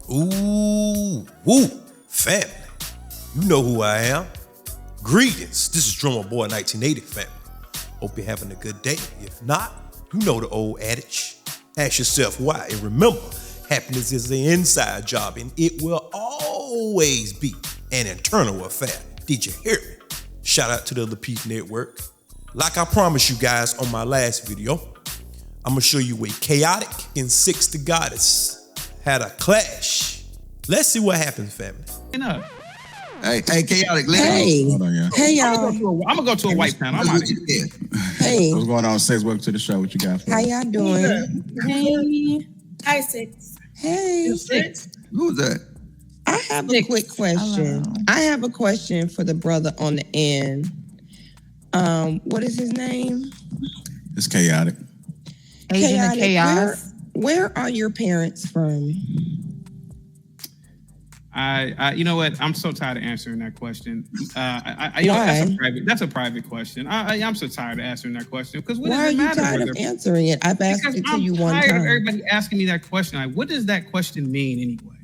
Ooh, woo, family. You know who I am. Greetings. This is Drummer Boy 1980 family. Hope you're having a good day. If not, you know the old adage. Ask yourself why. And remember, happiness is an inside job and it will always be an internal affair. Did you hear me? Shout out to the Other Peace Network. Like I promised you guys on my last video, I'm going to show you where Chaotic and Six the Goddess had a clash. Let's see what happens, family. Hey, Chaotic, Hey, hold on, yeah. Hey, y'all. I'm gonna go to a white panel. I'm out of here. Hey, What's going on, Six? Welcome to the show. What you got for how us? y'all doing? Hey. Hi, Six. Hey, Who's that? I have a quick question. I have a question for the brother on the end. What is his name? It's Chaotic. Agent of Chaos. Where are your parents from? I you know what? I'm so tired of answering that question. Why? That's a private question. I'm so tired of answering that question because what Why are does it you matter? tired of answering it? I've asked it to you one I'm tired of time. everybody asking me that question. Like, what does that question mean anyway?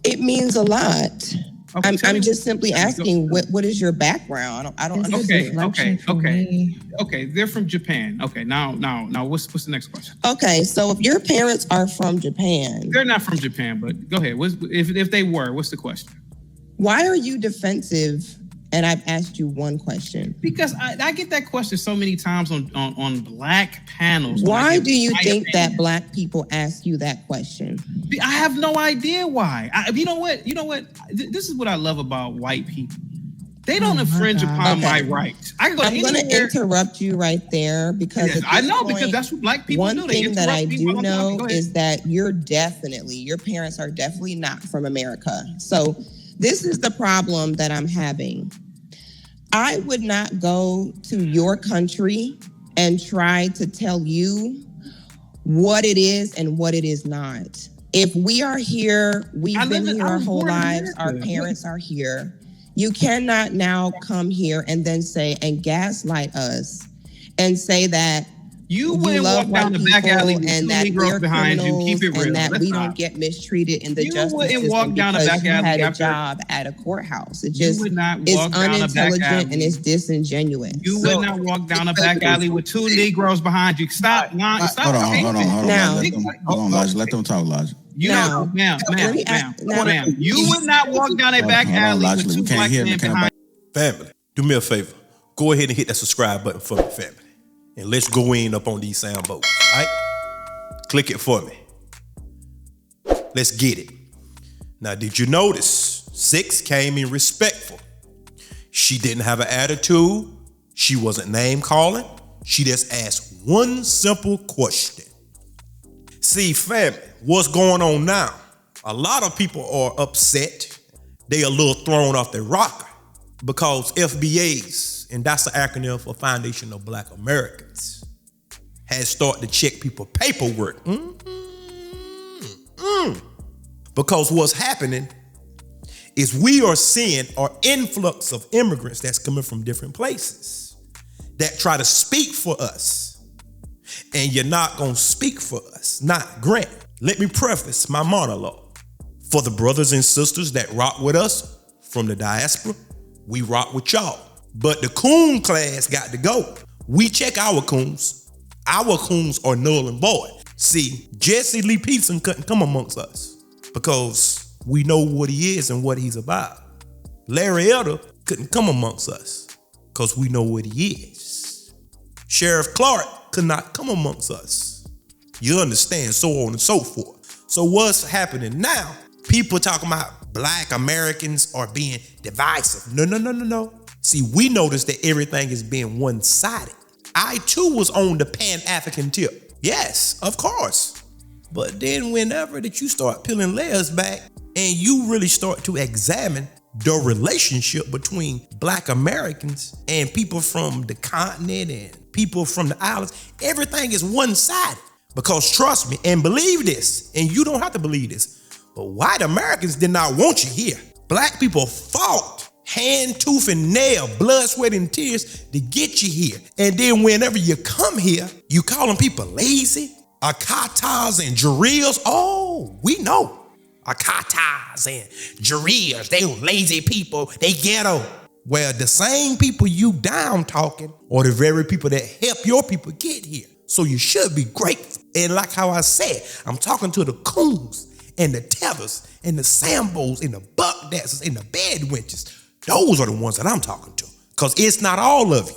It means a lot. Okay, I'm just simply asking what is your background? I don't understand. Okay. They're from Japan. Okay, now, what's the next question? Okay, so if your parents are from Japan, They're not from Japan, but go ahead. If they were, what's the question? why are you defensive? And I've asked you one question. Because I get that question so many times on Black panels. Why do you think opinion. that Black people ask you that question? I have no idea why. You know what? This is what I love about white people. They don't infringe upon my rights. I can go I'm going to interrupt you right there because I know because that's what Black people do. One thing that I do know is that your parents are definitely not from America. So this is the problem that I'm having. I would not go to your country and try to tell you what it is and what it is not. If we are here, we've been here our whole lives, our parents are here. You cannot now come here and then say and gaslight us and say that you wouldn't walk down the back alley with two Negroes behind you. Keep it real. And that we don't get mistreated in the justice system walk down the back because you alley had a job at a courthouse. It You just would not is walk down the back unintelligent alley. and it's disingenuous. You would not walk down a back alley with two Negroes behind you. Stop. Hold on. Now- Hold on, Lodge. Let them talk, Lodge. Ma'am. You would not walk down a back alley with two Black men behind you. Family, do me a favor. Go ahead and hit that subscribe button for me, family. And let's go in up on these sound boats, all right? Click it for me. Let's get it. Now, did you notice Six came in respectful? She didn't have an attitude. She wasn't name calling. She just asked one simple question. See, family, what's going on now? A lot of people are upset. They a little thrown off their rocker because FBAs, and that's the acronym for Foundation of Black Americans, has started to check people's paperwork. Because what's happening is we are seeing an influx of immigrants that's coming from different places that try to speak for us. And you're not going to speak for us. Not granted. Let me preface my monologue. For the brothers and sisters that rock with us from the diaspora, we rock with y'all. But the coon class got to go. We check our coons. Our coons are null and void. See, Jesse Lee Peterson couldn't come amongst us because we know what he is and what he's about. Larry Elder couldn't come amongst us because we know what he is. Sheriff Clark could not come amongst us. You understand, so on and so forth. So what's happening now? People talking about Black Americans are being divisive. No. See, we noticed that everything is being one-sided. I too was on the Pan-African tip. Yes, of course. But then whenever that you start peeling layers back and you really start to examine the relationship between Black Americans and people from the continent and people from the islands, everything is one-sided. Because trust me and believe this, and you don't have to believe this, but white Americans did not want you here. Black people fought hand, tooth, and nail, blood, sweat, and tears to get you here. And then whenever you come here, you calling people lazy, akatas, and drills. Oh, we know. Akatas and Jarias, they lazy people, they ghetto. Well, the same people you down talking are the very people that help your people get here. So you should be grateful. And like how I said, I'm talking to the coons and the tethers and the sambos and the buck dancers and the bed wenches. Those are the ones that I'm talking to. Because it's not all of you.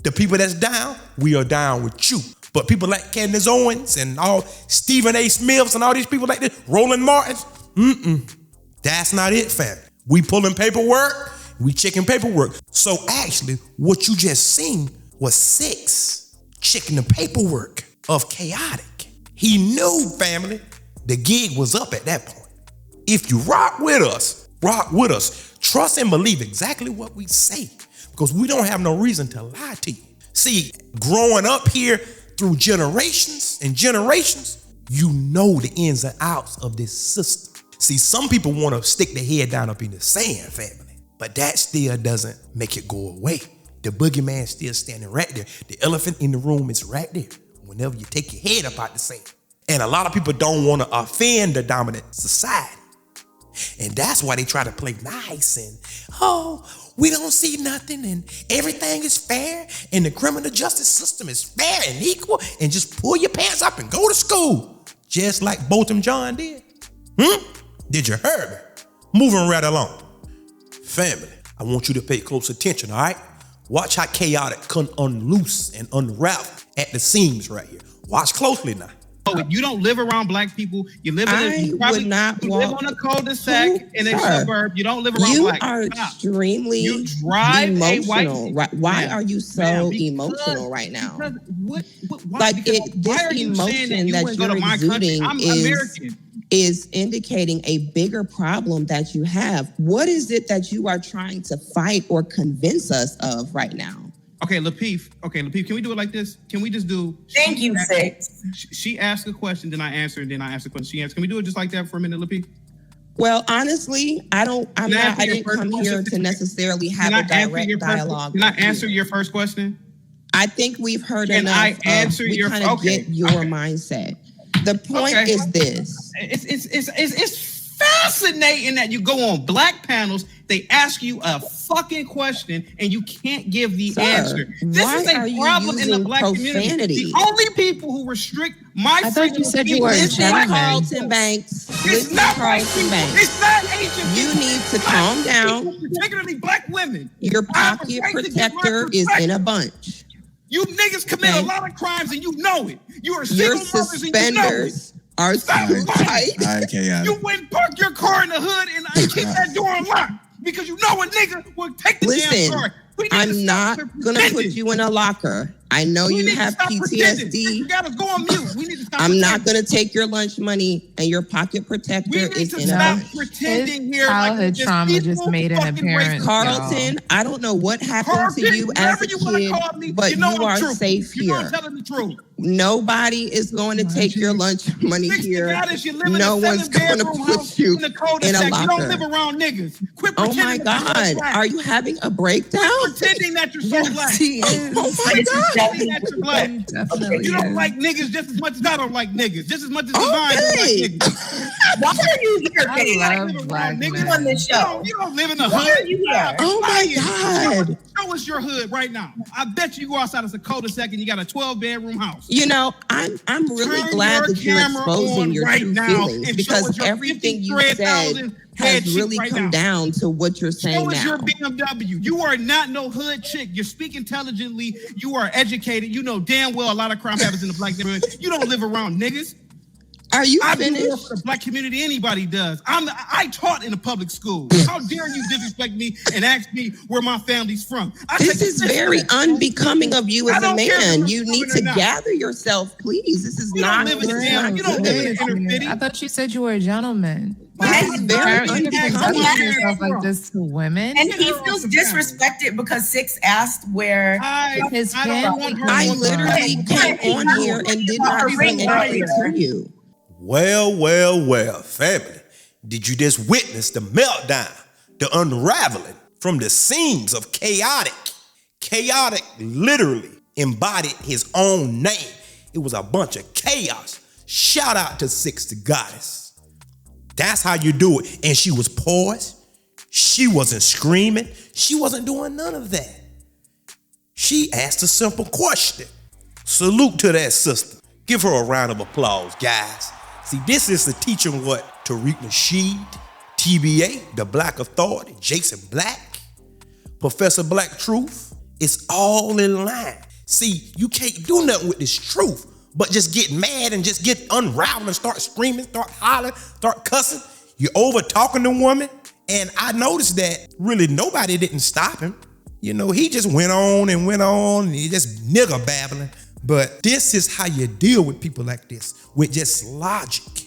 The people that's down, we are down with you. But people like Candace Owens and all Stephen A. Smiths and all these people like this, Roland Martins, that's not it, fam. We pulling paperwork, we checking paperwork. So actually, what you just seen was 6 checking the paperwork of Chaotic. He knew, family, the gig was up at that point. If you rock with us, trust and believe exactly what we say, because we don't have no reason to lie to you. See, growing up here through generations and generations, you know the ins and outs of this system. See, some people want to stick their head down up in the sand, family, but that still doesn't make it go away. The boogeyman's still standing right there. The elephant in the room is right there whenever you take your head up out the sand. And a lot of people don't want to offend the dominant society. And that's why they try to play nice and, we don't see nothing and everything is fair and the criminal justice system is fair and equal and just pull your pants up and go to school. Just like Bolton John did. Did you hear me? Moving right along. Family, I want you to pay close attention, all right? Watch how Chaotic can unloose and unravel at the seams right here. Watch closely now. You don't live around black people. You live live on a cul-de-sac in a suburb. You don't live around black people. You are extremely emotional. Why are you so emotional right now? Why? This emotion that you're exuding is indicating a bigger problem that you have. What is it that you are trying to fight or convince us of right now? Okay, Lapeef, can we do it like this? Can we just do... Thank you, Six. She asked a question, then I answer, and then I ask a question. She answered. Can we do it just like that for a minute, Lapeef? Well, honestly, I didn't come here to necessarily have a direct dialogue. Can I answer your first question? I think we've heard enough. We kind of get your mindset. The point is this. It's fascinating that you go on black panels, they ask you a fucking question and you can't give the answer. This is a problem in the black community. The only people who restrict my I thought you said you were a gentleman. Carlton Banks. It's not Carlton Banks. It's not Asian people. You need to calm down. Particularly black women. Your pocket protector is in a bunch. You niggas commit a lot of crimes and you know it. You are single mothers and you know it. Stop right. You went and park your car in the hood and keep that door unlocked because you know a nigga will take the damn car. I'm not gonna put you in a locker. I know you have PTSD. You gotta go on mute. We need to stop I'm not gonna take your lunch money and your pocket protector is in a bunch. Pretending here childhood trauma just made an appearance. Carlton, I don't know what happened to you as a kid, but you are safe here. You're telling the truth. Nobody is going to take your lunch money here. No one's going to put you in a locker. You don't live around niggas. Quit oh my God. Are you having a breakdown? Pretending that you're so black. Oh my God. Pretending that you're black. You don't like niggas just as much as I don't like niggas. Just as much as Divine don't like niggas. Why are you here, Katie? I love black niggas on this show. You don't live in the hood. Why are you here? Oh my God. Show us your hood right now. I bet you go outside of a cul-de-sac and you got a 12-bedroom house. You know, I'm really glad that you're exposing your true feelings because everything you said has really come down to what you're saying now. Show us your BMW. You are not no hood chick. You speak intelligently. You are educated. You know damn well a lot of crime happens in the black neighborhood. You don't live around niggas. Are you I finished? do more for the black community anybody does. I taught in a public school. How dare you disrespect me and ask me where my family's from? This is very unbecoming of you as a man. You need to gather yourself, please. This is not. You don't live in the inner city. I thought you said you were a gentleman. That's very unbecoming. Yourself like this to women. And he feels disrespected because Six asked where his family. I literally came on here and did not bring anything to you. Well, family. Did you just witness the meltdown, the unraveling from the seams of Chaotic? Chaotic literally embodied his own name. It was a bunch of chaos. Shout out to Six the Goddess. That's how you do it. And she was poised. She wasn't screaming. She wasn't doing none of that. She asked a simple question. Salute to that sister. Give her a round of applause, guys. See, this is the teaching what Tariq Nasheed, TBA, the Black Authority, Jason Black, Professor Black Truth. It's all in line. See, you can't do nothing with this truth, but just get mad and just get unraveled and start screaming, start hollering, start cussing. You're over talking to woman. And I noticed that really nobody didn't stop him. You know, he just went on and he just nigger babbling. But this is how you deal with people like this, with just logic.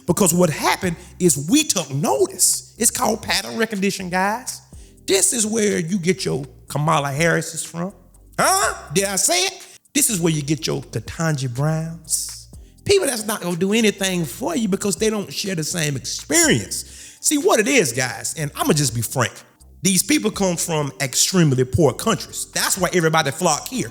Because what happened is we took notice. It's called pattern recognition, guys. This is where you get your Kamala Harris's from. Huh? Did I say it? This is where you get your Ketanji Browns. People that's not gonna do anything for you because they don't share the same experience. See what it is, guys, and I'ma just be frank. These people come from extremely poor countries. That's why everybody flock here.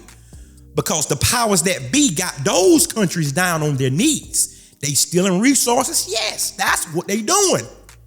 Because the powers that be got those countries down on their knees. They stealing resources? Yes, that's what they doing.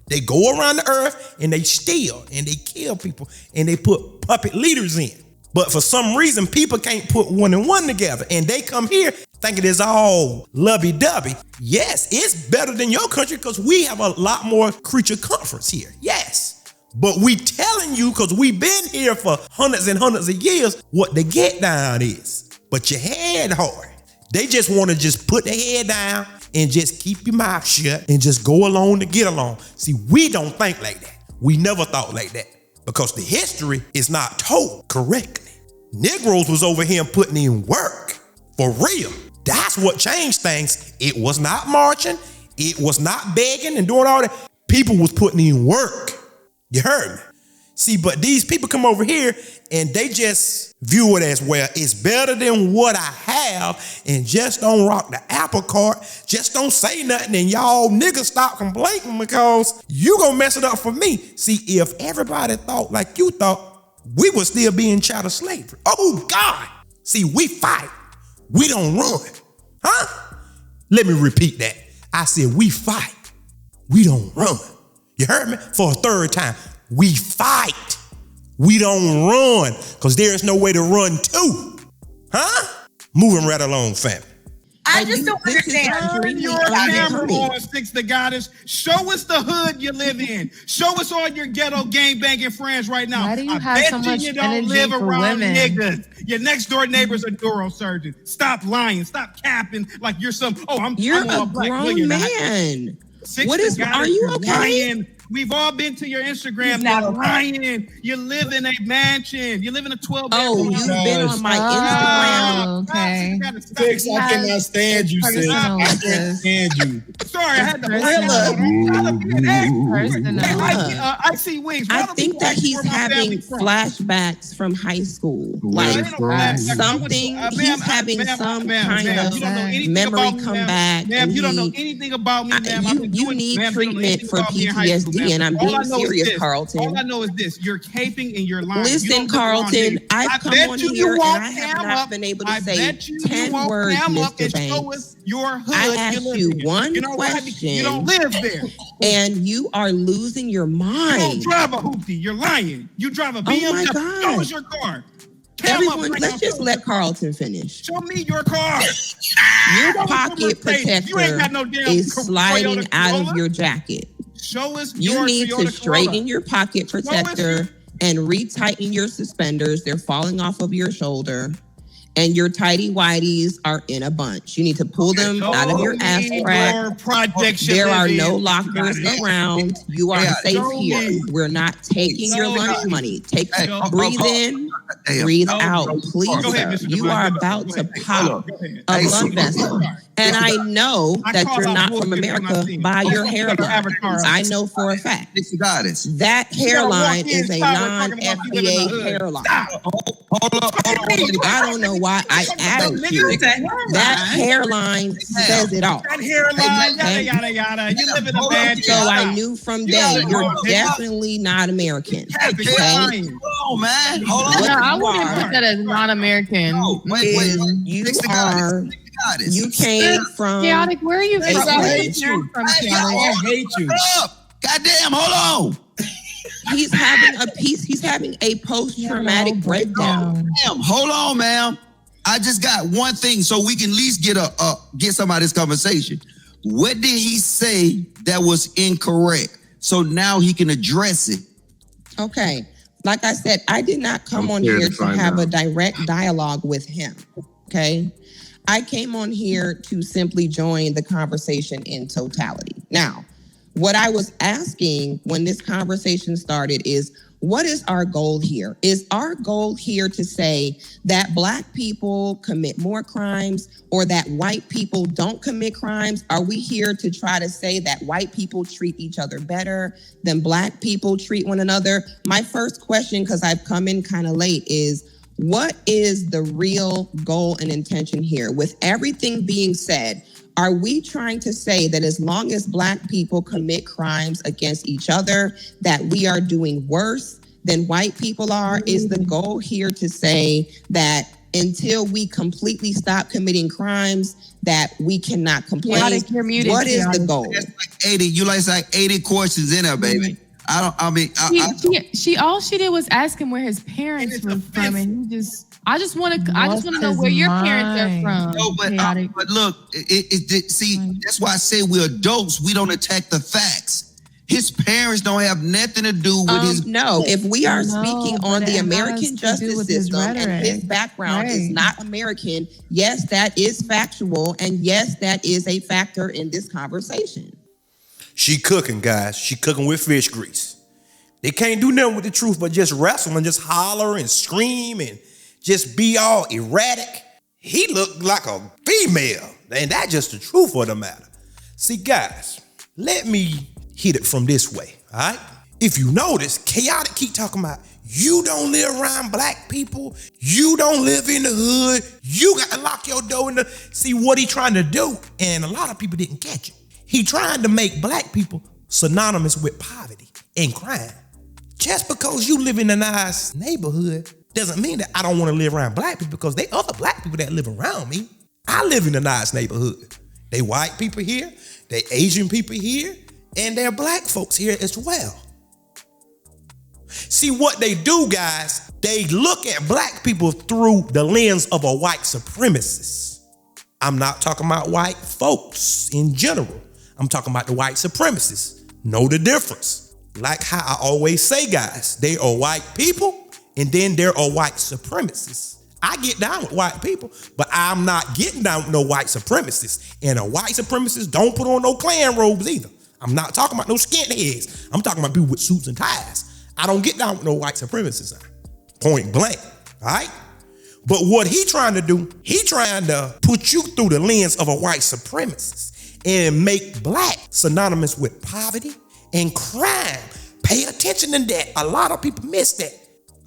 They go around the earth and they steal and they kill people and they put puppet leaders in. But for some reason, people can't put one and one together. And they come here thinking it's all lovey-dovey. Yes, it's better than your country because we have a lot more creature comforts here. Yes. But we telling you, because we've been here for hundreds and hundreds of years, what the get down is. But your head hard. They just want to just put their head down and just keep your mouth shut and just go along to get along. See, we don't think like that. We never thought like that because the history is not told correctly. Negroes was over here putting in work for real. That's what changed things. It was not marching. It was not begging and doing all that. People was putting in work. You heard me? See, but these people come over here and they just view it as, well, it's better than what I have, and just don't rock the apple cart. Just don't say nothing and y'all niggas stop complaining because you gonna mess it up for me. See, if everybody thought like you thought, we would still be in chattel slavery. Oh God. See, we fight. We don't run. Huh? Let me repeat that. I said we fight. We don't run. You heard me? For a third time. We fight. We don't run because there is no way to run to. Huh? Moving right along, fam. I just don't understand. Turn your camera on, Six the Goddess. Show us the hood you live in. Show us all your ghetto gangbanging friends right now. Why do you I have bet so much you don't energy live for around women? niggas. Your next door neighbor's a neurosurgeon. Stop lying. Stop capping like you're some. You're I'm a black grown millionaire. man. Six What the is? Goddess, Are you you're okay? lying. We've all been to your Instagram. He's not You're okay. lying. You live in a mansion. You live in a 12-bedroom. Oh, you've been on my Instagram. Okay. Six, I cannot stand you, Six. I can't stand you. Sorry, I had to. Personal. I see wings. I think that he's having flashbacks from high school. Like something, he's having some kind of memory come back. Ma'am, you don't know anything about me, ma'am. You need treatment for PTSD, and I'm being serious, Carlton. All I know is this: you're caping and you're lying. Listen, Carlton, I've come on here and I have not been able to say 10 words, Mr. Banks. I asked you one question. You don't live there. And you are losing your You mind. don't drive a hoopty. You're lying. You drive a BMW. Oh my God. Show us your car. Everyone, let's just let Carlton finish. Show me your car. Your pocket protector is sliding out of your jacket. Show us You your need Toyota to straighten Corolla. your pocket protector and retighten your suspenders. They're falling off of your shoulder. And your tighty whities are in a bunch. You need to pull them out of your ass crack. There are no lockers around. You are safe here. We're not taking your lunch money. Breathe in, breathe out, please, sir. You are about to pop a blood vessel. And I know that you're not from America by your hairline. I know for a fact. That hairline is a non-FBA hairline. I don't know why I added you. That hairline says it all. That hairline, yada, yada, yada. You live in a bad So I knew from day you're definitely not American. Okay? Oh man, hold No, on. I wouldn't put that as non-American. You are You came from Chaotic, where are you from? I hate you. From I Chaotic? hate you. Goddamn, hold on. He's having a post-traumatic breakdown. Ma'am, hold on, ma'am. I just got one thing so we can at least get some out of this conversation. What did he say that was incorrect? So now he can address it. Okay. Like I said, I did not come on here to have a direct dialogue with him. Okay. I came on here to simply join the conversation in totality. Now, what I was asking when this conversation started is, what is our goal here? Is our goal here to say that Black people commit more crimes or that white people don't commit crimes? Are we here to try to say that white people treat each other better than Black people treat one another? My first question, because I've come in kind of late, is what is the real goal and intention here? With everything being said, are we trying to say that as long as Black people commit crimes against each other, that we are doing worse than white people are? Is the goal here to say that until we completely stop committing crimes, that we cannot complain? Chaotic, you're muted, What is the Chaotic. goal? That's like 80. You like 80 questions in there, baby. All she did was ask him where his parents were from, and I just want to know where your parents are from. No, but look, that's why I say we're adults. We don't attack the facts. His parents don't have nothing to do with his. No, if we are speaking on the it American has to do justice with his system and his rhetoric. background is not American, yes, that is factual, and yes, that is a factor in this conversation. She cooking, guys. She cooking with fish grease. They can't do nothing with the truth but just wrestle and just holler and scream and just be all erratic. He looked like a female, and that's just the truth of the matter. See, guys, let me hit it from this way, all right? If you notice, Chaotic keep talking about, you don't live around Black people, you don't live in the hood, you got to lock your door in the... See what he trying to do, and a lot of people didn't catch it. He trying to make Black people synonymous with poverty and crime. Just because you live in a nice neighborhood doesn't mean that I don't want to live around Black people, because they other Black people that live around me. I live in a nice neighborhood. They white people here, they Asian people here, and there are Black folks here as well. See what they do, guys, they look at Black people through the lens of a white supremacist. I'm not talking about white folks in general. I'm talking about the white supremacists. Know the difference. Like how I always say, guys, they are white people and then there are white supremacists. I get down with white people, but I'm not getting down with no white supremacists. And a white supremacist don't put on no Klan robes either. I'm not talking about no skinheads. I'm talking about people with suits and ties. I don't get down with no white supremacists. Point blank, all right? But what he trying to do, he trying to put you through the lens of a white supremacist and make Black synonymous with poverty and crime. Pay attention to that. A lot of people miss that,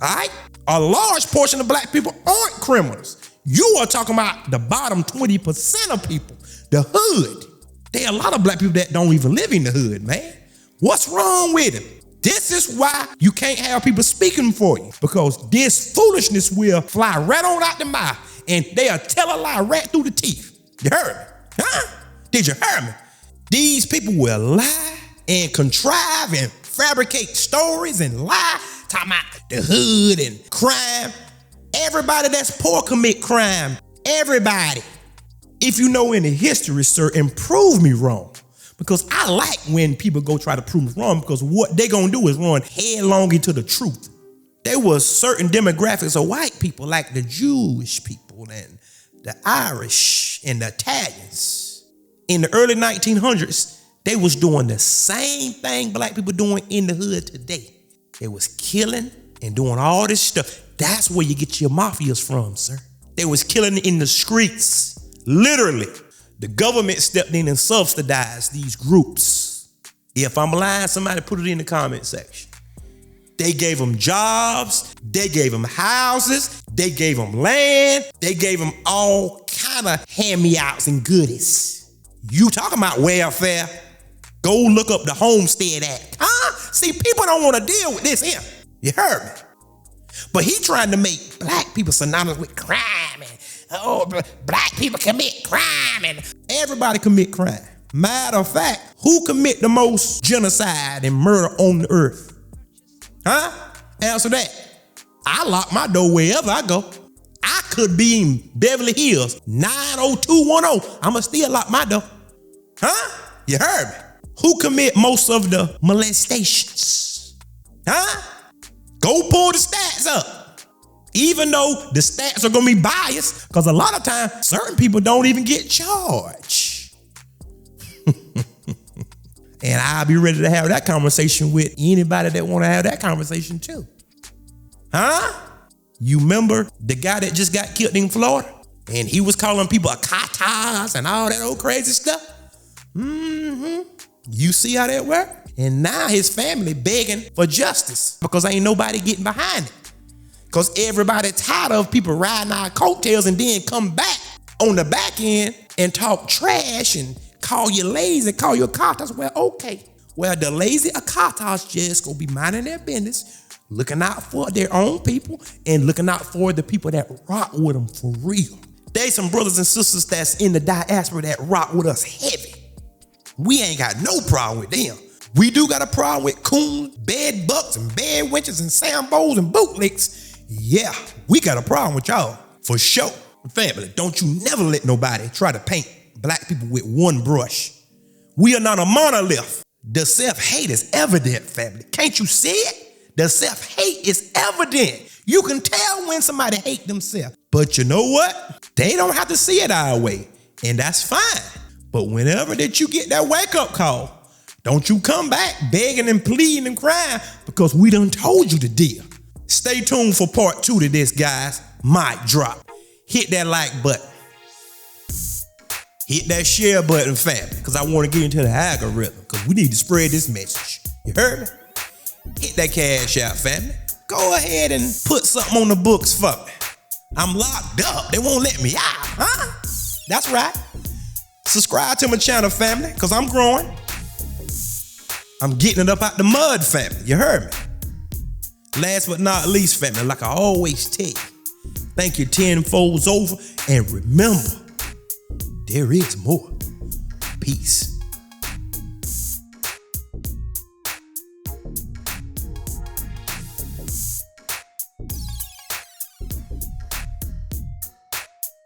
all right? A large portion of Black people aren't criminals. You are talking about the bottom 20% of people, the hood. There are a lot of Black people that don't even live in the hood, man. What's wrong with it? This is why you can't have people speaking for you, because this foolishness will fly right on out the mouth and they'll tell a lie right through the teeth. You heard me? Huh? Did you hear me? These people will lie and contrive and fabricate stories and lie, talking about the hood and crime. Everybody that's poor commit crime. Everybody. If you know any history, sir, and prove me wrong. Because I like when people go try to prove me wrong, because what they gonna do is run headlong into the truth. There was certain demographics of white people, like the Jewish people and the Irish and the Italians. In the early 1900s, they was doing the same thing Black people doing in the hood today. They was killing and doing all this stuff. That's where you get your mafias from, sir. They was killing in the streets, literally. The government stepped in and subsidized these groups. If I'm lying, somebody put it in the comment section. They gave them jobs, they gave them houses, they gave them land, they gave them all kind of hand-me-outs and goodies. You talking about welfare? Go look up the Homestead Act. Huh? See, people don't want to deal with this here. You heard me? But he trying to make Black people synonymous with crime and oh, black people commit crime, and everybody commit crime. Matter of fact, who commit the most genocide and murder on the earth? Huh? Answer that. I lock my door wherever I go. I could be in Beverly Hills, 90210. I'ma still lock my door. Huh? You heard me. Who commit most of the molestations? Huh? Go pull the stats up. Even though the stats are gonna be biased, because a lot of times certain people don't even get charged. And I'll be ready to have that conversation with anybody that want to have that conversation too. Huh? You remember the guy that just got killed in Florida? And he was calling people accusations and all that old crazy stuff? Mm-hmm. You see how that worked? And now his family begging for justice because ain't nobody getting behind it. Because everybody tired of people riding our coattails and then come back on the back end and talk trash and call you lazy, call you accusations. Well, okay. Well, the lazy accusations just gonna be minding their business, looking out for their own people and looking out for the people that rock with them for real. There's some brothers and sisters that's in the diaspora that rock with us heavy. We ain't got no problem with them. We do got a problem with coons, bed bucks, and bed wenches, and sambos, and bootlicks. Yeah, we got a problem with y'all, for sure. Family, don't you never let nobody try to paint black people with one brush. We are not a monolith. The self-hate is evident, family. Can't you see it? The self-hate is evident. You can tell when somebody hate themselves. But you know what? They don't have to see it our way, and that's fine. But whenever that you get that wake-up call, don't you come back begging and pleading and crying because we done told you the deal. Stay tuned for part 2 to this, guys. Mic drop. Hit that like button. Hit that share button, family, because I want to get into the algorithm, because we need to spread this message. You heard me? Hit that cash out, family. Go ahead and put something on the books for me. I'm locked up. They won't let me out, huh? That's right. Subscribe to my channel, family, because I'm growing. I'm getting it up out the mud, family. You heard me? Last but not least, family, like I always tell you, thank you tenfolds over, and remember, there is more. Peace.